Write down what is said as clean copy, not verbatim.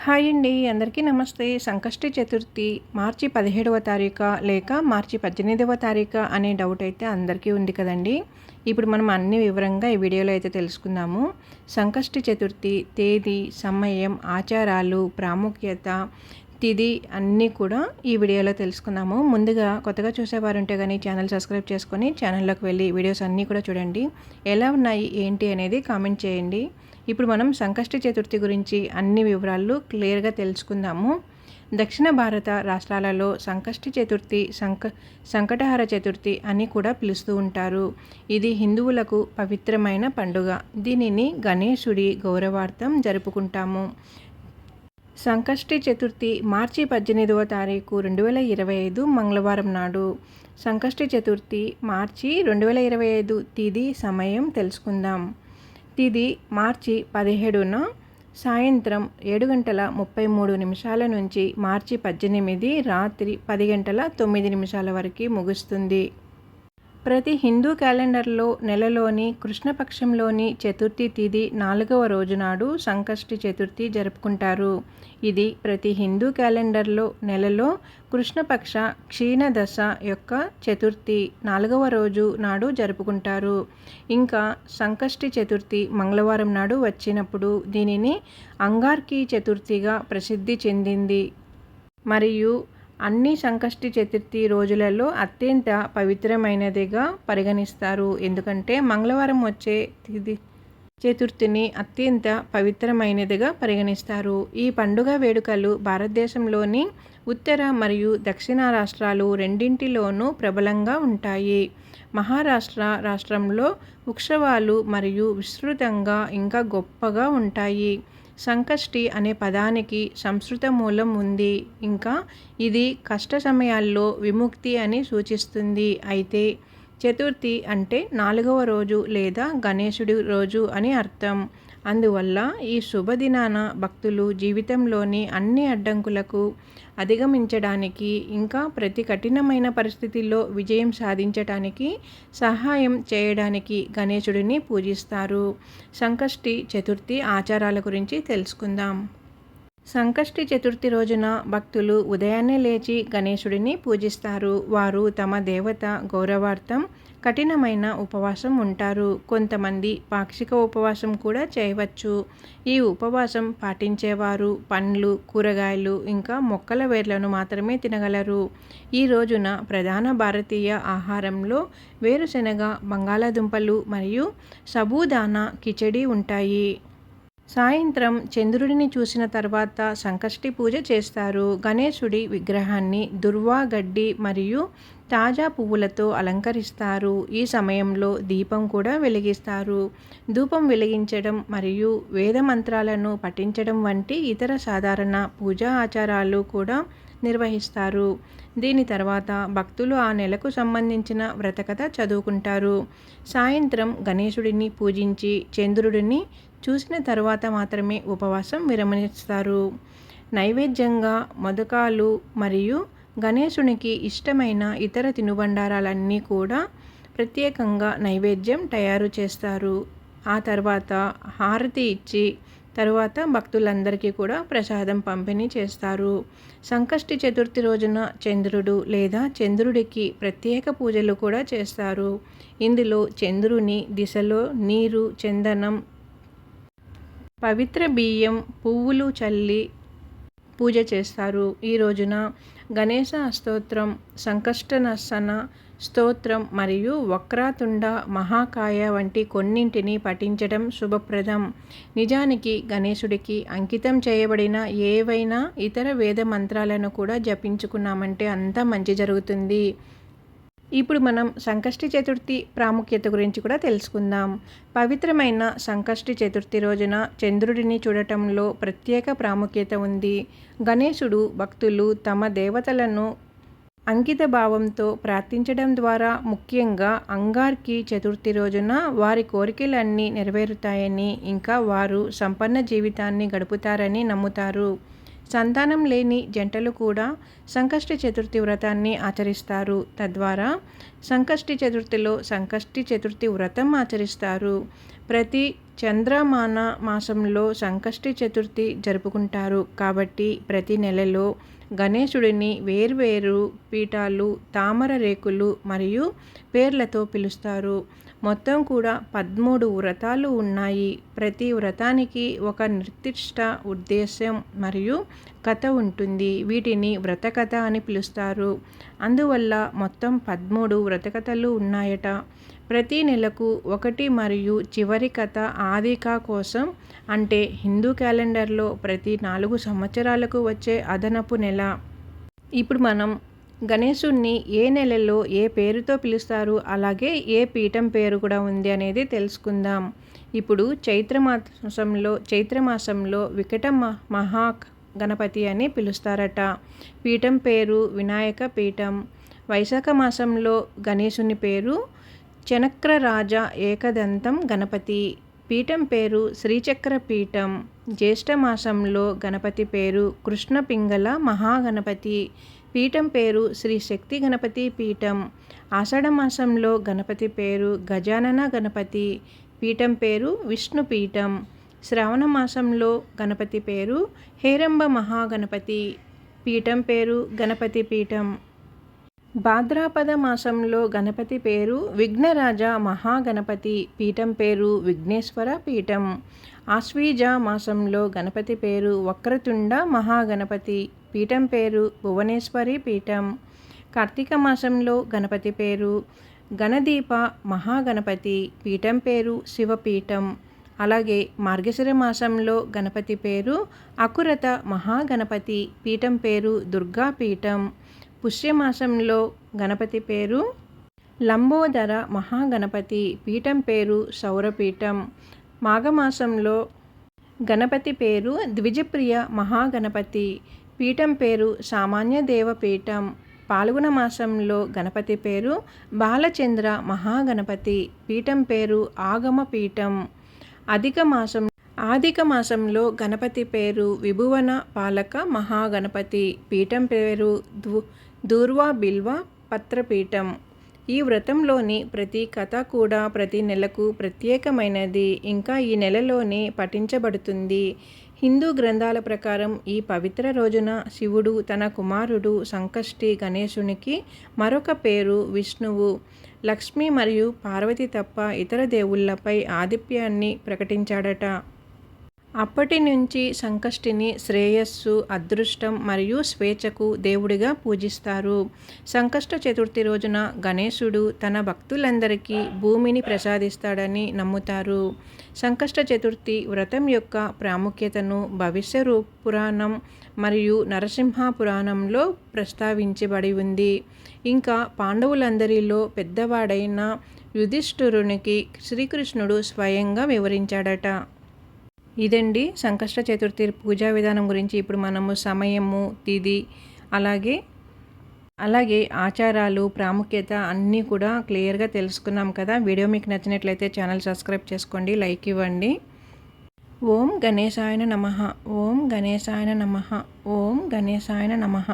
Hi అండి. అందరికీ నమస్తే. సంకష్టి చతుర్థి మార్చి 17వ తారీఖా లేక మార్చి 18వ తారీఖా అనే డౌట్ అయితే అందరికీ ఉంది కదండి. ఇప్పుడు మనం అన్ని వివరంగా ఈ వీడియోలో అయితే తెలుసుకుందాము. సంకష్టి చతుర్థి తేదీ, సమయం, ఆచారాలు, ప్రాముఖ్యత, తిథి అన్నీ కూడా ఈ వీడియోలో తెలుసుకుందాము. ముందుగా కొత్తగా చూసేవారుంటే కానీ ఛానల్ సబ్స్క్రైబ్ చేసుకొని ఛానల్లోకి వెళ్ళి వీడియోస్ అన్నీ కూడా చూడండి. ఎలా ఉన్నాయి ఏంటి అనేది కామెంట్ చేయండి. ఇప్పుడు మనం సంకష్టి చతుర్థి గురించి అన్ని వివరాలు క్లియర్గా తెలుసుకుందాము. దక్షిణ భారత రాష్ట్రాలలో సంకష్టి చతుర్థి సంకటహర చతుర్థి అని కూడా పిలుస్తూ ఉంటారు. ఇది హిందువులకు పవిత్రమైన పండుగ. దీనిని గణేశుడి గౌరవార్థం జరుపుకుంటాము. సంకష్టి చతుర్థి మార్చి 18వ తారీఖు 2025 మంగళవారం నాడు. సంకష్టి చతుర్థి మార్చి 2025 తిథి, సమయం తెలుసుకుందాం. తిథి మార్చి 17న సాయంత్రం 7:33 నుంచి మార్చి 18 రాత్రి 10:09 వరకు ముగుస్తుంది. ప్రతి హిందూ క్యాలెండర్లో నెలలోని కృష్ణపక్షంలోని చతుర్థి తిథి 4వ రోజు నాడు సంకష్టి చతుర్థి జరుపుకుంటారు. ఇది ప్రతి హిందూ క్యాలెండర్లో నెలలో కృష్ణపక్ష క్షీణదశ యొక్క చతుర్థి 4వ రోజు నాడు జరుపుకుంటారు. ఇంకా సంకష్టి చతుర్థి మంగళవారం నాడు వచ్చినప్పుడు దీనిని అంగార్కీ చతుర్థిగా ప్రసిద్ధి చెందింది. మరియు అన్ని సంకష్టి చతుర్థి రోజులలో అత్యంత పవిత్రమైనదిగా పరిగణిస్తారు. ఎందుకంటే మంగళవారం వచ్చే తిథి చతుర్థిని అత్యంత పవిత్రమైనదిగా పరిగణిస్తారు. ఈ పండుగ వేడుకలు భారతదేశంలోని ఉత్తర మరియు దక్షిణ రాష్ట్రాలు రెండింటిలోనూ ప్రబలంగా ఉంటాయి. మహారాష్ట్ర రాష్ట్రంలో ఉత్సవాలు మరియు విస్తృతంగా ఇంకా గొప్పగా ఉంటాయి. సంకష్టి అనే పదానికి సంస్కృత మూలం ఉంది. ఇంకా ఇది కష్ట సమయాల్లో విముక్తి అని సూచిస్తుంది. అయితే చతుర్థి అంటే 4వ రోజు లేదా గణేశుడి రోజు అని అర్థం. అందువల్ల ఈ శుభదినాన భక్తులు జీవితంలోని అన్ని అడ్డంకులకు అధిగమించడానికి ఇంకా ప్రతి కఠినమైన పరిస్థితుల్లో విజయం సాధించడానికి సహాయం చేయడానికి గణేశుడిని పూజిస్తారు. సంకష్టి చతుర్థి ఆచారాల గురించి తెలుసుకుందాం. సంకష్టి చతుర్థి రోజున భక్తులు ఉదయాన్నే లేచి గణేశుడిని పూజిస్తారు. వారు తమ దేవత గౌరవార్థం కఠినమైన ఉపవాసం ఉంటారు. కొంతమంది పాక్షిక ఉపవాసం కూడా చేయవచ్చు. ఈ ఉపవాసం పాటించేవారు పండ్లు, కూరగాయలు ఇంకా మొక్కల వేర్లను మాత్రమే తినగలరు. ఈ రోజున ప్రధాన భారతీయ ఆహారంలో వేరుశెనగ, బంగాళాదుంపలు మరియు సబూదానా కిచడీ ఉంటాయి. సాయంత్రం చంద్రుడిని చూసిన తర్వాత సంకష్టి పూజ చేస్తారు. గణేశుడి విగ్రహాన్ని దుర్వా గడ్డి మరియు తాజా పువ్వులతో అలంకరిస్తారు. ఈ సమయంలో దీపం కూడా వెలిగిస్తారు. ధూపం వెలిగించడం మరియు వేద మంత్రాలను పఠించడం వంటి ఇతర సాధారణ పూజా ఆచారాలు కూడా నిర్వహిస్తారు. దీని తర్వాత భక్తులు ఆ నెలకు సంబంధించిన వ్రతకథ చదువుకుంటారు. సాయంత్రం గణేశుడిని పూజించి చంద్రుడిని చూసిన తర్వాత మాత్రమే ఉపవాసం విరమిస్తారు. నైవేద్యంగా మొదకాలు మరియు గణేశునికి ఇష్టమైన ఇతర తినుబండారాలన్నీ కూడా ప్రత్యేకంగా నైవేద్యం తయారు చేస్తారు. ఆ తర్వాత హారతి ఇచ్చి తరువాత భక్తులందరికీ కూడా ప్రసాదం పంపిణీ చేస్తారు. సంకష్టి చతుర్థి రోజున చంద్రుడు లేదా చంద్రుడికి ప్రత్యేక పూజలు కూడా చేస్తారు. ఇందులో చంద్రుని దిశలో నీరు, చందనం, పవిత్ర బియ్యం, పువ్వులు చల్లి పూజ చేస్తారు. ఈ రోజున గణేశ స్తోత్రం, సంకష్టనాశన స్తోత్రం మరియు వక్రతుండ మహాకాయ వంటి కొన్నింటిని పఠించడం శుభప్రదం. నిజానికి గణేశుడికి అంకితం చేయబడిన ఏవైనా ఇతర వేద మంత్రాలను కూడా జపించుకున్నామంటే అంతా మంచి జరుగుతుంది. ఇప్పుడు మనం సంకష్టి చతుర్థి ప్రాముఖ్యత గురించి కూడా తెలుసుకుందాం. పవిత్రమైన సంకష్టి చతుర్థి రోజున చంద్రుడిని చూడటంలో ప్రత్యేక ప్రాముఖ్యత ఉంది. గణేశుడు భక్తులు తమ దేవతలను అంకిత భావంతో ప్రార్థించడం ద్వారా ముఖ్యంగా అంగార్కీ చతుర్థి రోజున వారి కోరికలన్నీ నెరవేరుతాయని ఇంకా వారు సంపన్న జీవితాన్ని గడుపుతారని నమ్ముతారు. సంతానం లేని జంటలు కూడా సంకష్టి చతుర్థి వ్రతాన్ని ఆచరిస్తారు. తద్వారా సంకష్టి చతుర్థిలో సంకష్టి చతుర్థి వ్రతం ఆచరిస్తారు. ప్రతి చంద్రమాన మాసంలో సంకష్టి చతుర్థి జరుపుకుంటారు కాబట్టి ప్రతి నెలలో గణేశుడిని వేర్వేరు పీఠాలు, తామర రేకులు మరియు పేర్లతో పిలుస్తారు. మొత్తం కూడా 13 వ్రతాలు ఉన్నాయి. ప్రతి వ్రతానికి ఒక నిర్దిష్ట ఉద్దేశ్యం మరియు కథ ఉంటుంది. వీటిని వ్రతకథ అని పిలుస్తారు. అందువల్ల మొత్తం 13 వ్రతకథలు ఉన్నాయట. ప్రతి నెలకు ఒకటి మరియు చివరి కథ ఆదిక కోసం, అంటే హిందూ క్యాలెండర్లో ప్రతి 4 సంవత్సరాలకు వచ్చే అదనపు నెల. ఇప్పుడు మనం గణేశుణ్ణి ఏ నెలలో ఏ పేరుతో పిలుస్తారు, అలాగే ఏ పీఠం పేరు కూడా ఉంది అనేది తెలుసుకుందాం. ఇప్పుడు చైత్రమాసంలో వికట మహా గణపతి అని పిలుస్తారట. పీఠం పేరు వినాయక పీఠం. వైశాఖ మాసంలో గణేశుని పేరు చనక్రరాజ ఏకదంతం గణపతి. పీఠం పేరు శ్రీచక్ర పీఠం. జ్యేష్ఠ మాసంలో గణపతి పేరు కృష్ణ పింగళ మహాగణపతి. పీఠం పేరు శ్రీ శక్తి గణపతి పీఠం. ఆషాఢ మాసంలో గణపతి పేరు గజానన గణపతి. పీఠం పేరు విష్ణు పీఠం. శ్రావణ మాసంలో గణపతి పేరు హేరంబ మహాగణపతి. పీఠం పేరు గణపతి పీఠం. భాద్రపద మాసంలో గణపతి పేరు విఘ్నరాజ మహాగణపతి. పీఠం పేరు విఘ్నేశ్వర పీఠం. ఆశ్వీజ మాసంలో గణపతి పేరు వక్రతుండ మహాగణపతి. పీఠం పేరు భువనేశ్వరి పీఠం. కార్తీక మాసంలో గణపతి పేరు గణదీప మహాగణపతి. పీఠం పేరు శివపీఠం. అలాగే మార్గశిర మాసంలో గణపతి పేరు అకురత మహాగణపతి. పీఠం పేరు దుర్గాపీఠం. పుష్యమాసంలో గణపతి పేరు లంబోదర మహాగణపతి. పీఠం పేరు సౌరపీఠం. మాఘమాసంలో గణపతి పేరు ద్విజప్రియ మహాగణపతి. పీఠం పేరు సామాన్య దేవపీఠం. పాల్గొన మాసంలో గణపతి పేరు బాలచంద్ర మహాగణపతి. పీఠం పేరు ఆగమ పీఠం. ఆదిక మాసంలో గణపతి పేరు విభువన పాలక మహాగణపతి. పీఠం పేరు దూర్వా బిల్వ పత్రపీఠం. ఈ వ్రతంలోని ప్రతి కథ కూడా ప్రతి నెలకు ప్రత్యేకమైనది. ఇంకా ఈ నెలలోనే పఠించబడుతుంది. హిందూ గ్రంథాల ప్రకారం ఈ పవిత్ర రోజున శివుడు తన కుమారుడు సంకష్టి గణేశునికి మరొక పేరు విష్ణువు, లక్ష్మి మరియు పార్వతి తప్ప ఇతర దేవుళ్లపై ఆధిపత్యాన్ని ప్రకటించాడట. అప్పటి నుంచి సంకష్టిని శ్రేయస్సు, అదృష్టం మరియు స్వేచ్ఛకు దేవుడిగా పూజిస్తారు. సంకష్ట చతుర్థి రోజున గణేశుడు తన భక్తులందరికీ భూమిని ప్రసాదిస్తాడని నమ్ముతారు. సంకష్ట చతుర్థి వ్రతం యొక్క ప్రాముఖ్యతను భవిష్య పురాణం మరియు నరసింహ పురాణంలో ప్రస్తావించబడి ఉంది. ఇంకా పాండవులందరిలో పెద్దవాడైన యుధిష్ఠిరునికి శ్రీకృష్ణుడు స్వయంగా వివరించాడట. ఇదండి సంకష్ట చతుర్థి పూజా విధానం గురించి. ఇప్పుడు మనము సమయము, తిథి, అలాగే ఆచారాలు, ప్రాముఖ్యత అన్నీ కూడా క్లియర్గా తెలుసుకున్నాం కదా. వీడియో మీకు నచ్చినట్లయితే ఛానల్ సబ్స్క్రైబ్ చేసుకోండి, లైక్ ఇవ్వండి. ఓం గణేశాయ నమః. ఓం గణేశాయ నమః. ఓం గణేశాయ నమః.